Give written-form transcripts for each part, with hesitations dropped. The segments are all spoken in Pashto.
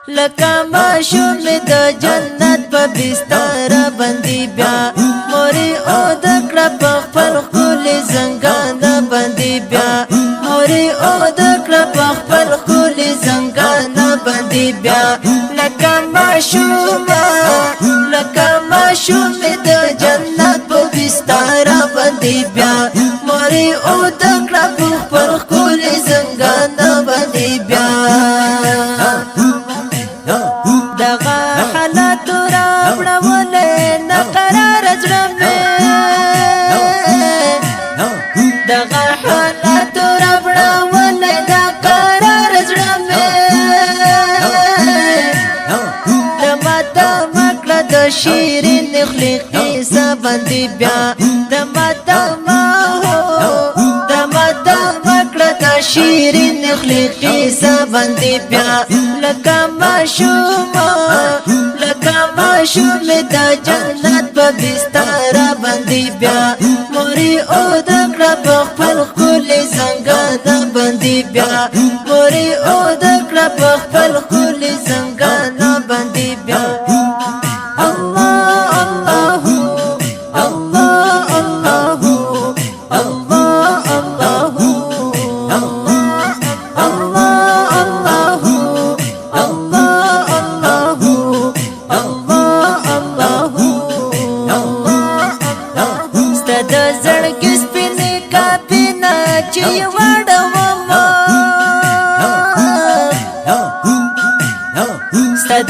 لکه ماشوم د جنت په بستر باندې بیا موري او د کړه په خپل ښکلي زنګان باندې بیا موري او د کړه په خپل ښکلي زنګان باندې بیا لکه ماشوم د جنت په بستر باندې بیا موري او د کړه په خپل ښکلي زنګان باندې بیا دغه حالات راوړولې نقرار زړه مې دغه حالات راوړولې نقرار زړه مې دماته مکړه د شیرین خلقي سبندې بیا دماته مکړه د شیرین خلقي سبندې بیا لکه ماشوم د جنت په بستر باندې بیا موري او د کړه په خپل ښکلي زنګان باندې بیا موري او د کړه په خپل ښکلي زنګان باندې بیا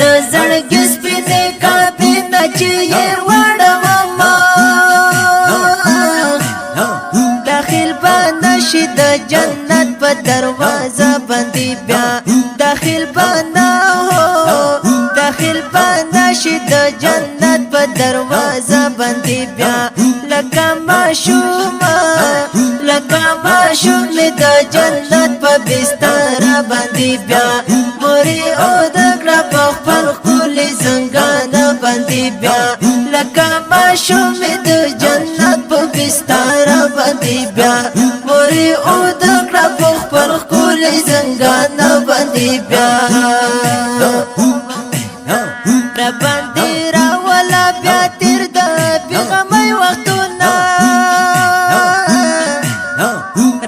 د زړګي سپینې کاپي چې یې وړم داخل بنشي د جنت په دروازه باندې بیا داخل بنشي د جنت په دروازه باندې بیا لکه ماشوم د جنت په بستر باندې بیا موري او د کړه په خپل ښکلي زنګان باندې بیا لکه ماشوم د جنت په بستر باندې بیا موري او د کړه په خپل ښکلي زنګان باندې بیا را باندې راولا بیا تیر د بېغمۍ وختونه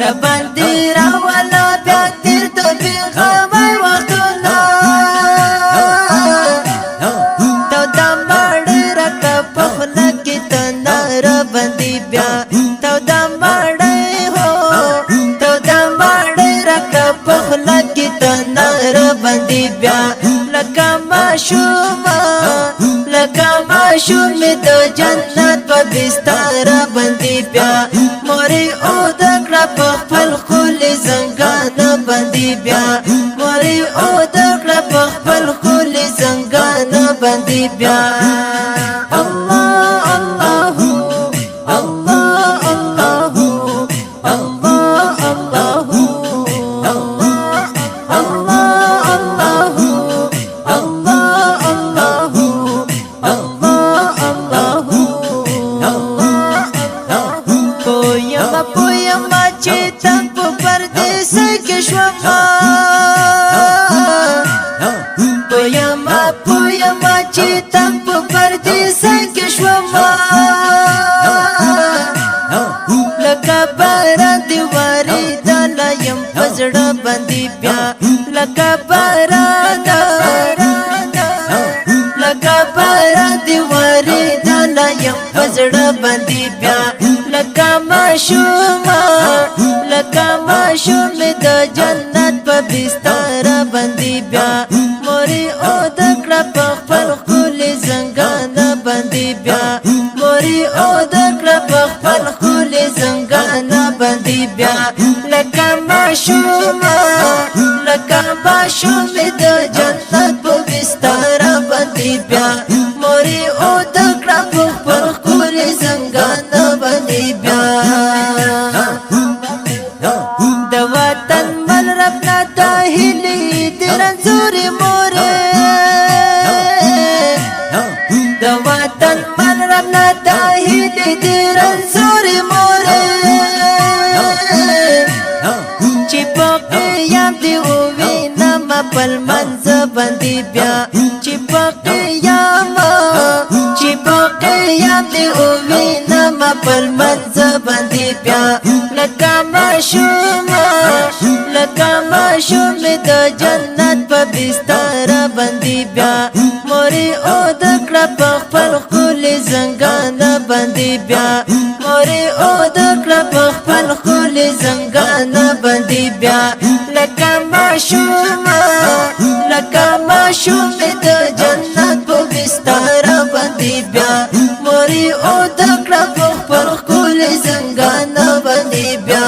را باندې راولا بیا تیر د بېغمۍ وختونه تو د مړی راکه په خوله کې تنار باندې بیا تو د مړی راکه په خوله کې تنار باندې بیا لکه ماشوم د جنت په بستر باندې بیا موري او د کړه په خپل ښکلي زنګان باندې بیا موري او د کړه په خپل ښکلي زنګان باندې بیا پویما چې تم په پردیس کې شوم پویما چې تم په پردیس کې شوم لکه باران دی وریدله یم په زړه باندې بیا لکه باران دی وریدله یم په زړه باندې بیا لکه ماشوم د جنت په بستر باندې بیا موري او د کړه په خپل ښکلي زنګان باندې بیا موري او د کړه په خپل ښکلي زنګان باندې بیا لکه ماشوم د جنت په بستر باندې بیا موري او د کړه په خپل ښکلي زنګان باندې بیا د وطن مل ربنا د هیلې د رنځورې مورې د وطن مل ربنا د هیلې د رنځورې مورې چې په قیام دی ووینه ما پل منځ باندې بیا چې په قیام دی اووینا ما پل منځ باندې بیا لکه ماشوم د جنت په بستر باندې بیا مورې او د کړه په خپل ښکلي زنګان باندې بیا مورې او د کړه په خپل ښکلي زنګان باندې بیا لکه ماشوم د جنت په بستر باندې بیا مورې او د کړه په خپل ښکلي زنګان باندې بیا